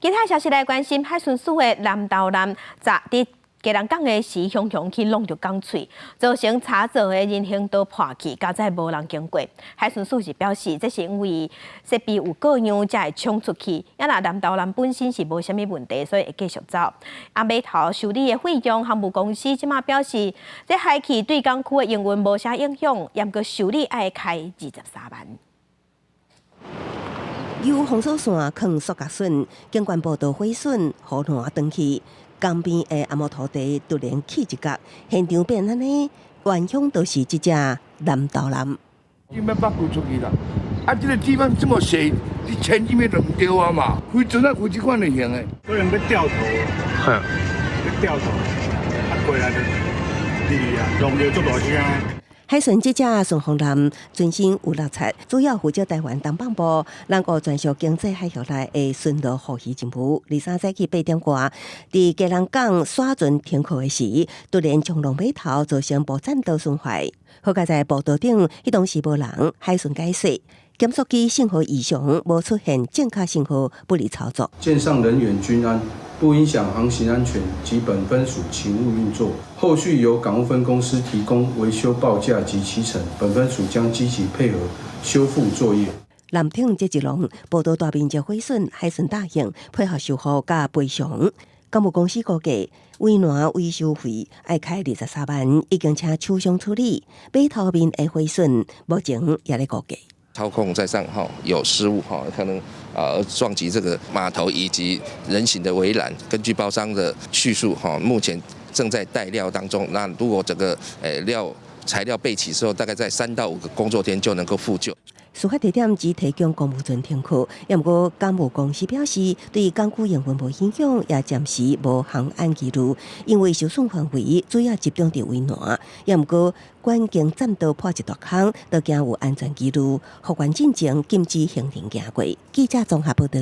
其他消息来关心，海巡署的南投南昨伫基隆港的时雄去弄着港喙，造成查找的人行道破去，加在无人经过。海巡署是表示，这是因为设备有各样才会冲出去。若南投南本身是无虾米问题，所以会继续走。码头修理的费用，航务公司即马表示，这海期对港区的营运无啥影响，也个修理爱开23万。由封锁线抗塑胶笋，警官报道毁损，河岸断去。江边的阿摩土地突然起一角，现场变安尼，原乡都是这只南投南。你要把骨出去啦！啊，这个地方这么小，你前几米都唔对啊嘛，非准啊，非这款类型的。可能要掉头，要掉头，啊过来就离啊，弄着足大声。海巡记者孙宏南全身有6册，主要负责台湾东北部南澳专属经济海域内的巡逻护渔任务。23世纪8点外，伫基隆港耍船停靠的时，突然将龙码头造成无栈道损坏。好在在报道顶，迄当时无人，海巡解释。检索机信号异常，无出现正确信号，不利操作。舰上人员均安，不影响航行安全及本分署勤务运作。后续由港务分公司提供维修报价及期程，本分署将积极配合修复作业。南挺这一浪报道大面积毁损，海巡大型配合修复加赔偿。港务公司估计维南维修费要开23万，已经请厂商处理。码头面的毁损，目前也在估计。操控在上有失误可能撞击这个码头以及人行的围栏。根据包商的叙述目前正在带料当中。那如果整个材料备齐之后，大概在3到5个工作天就能够复旧。事发地点只提供公务船停靠，也不过港务公司表示，对港区营运无影响，也暂时无航安记录，因为受损范围主要集中伫维南，也不过关经栈道破一大坑，都惊有安全记录，互关进前禁止行人行过。记者综合报道。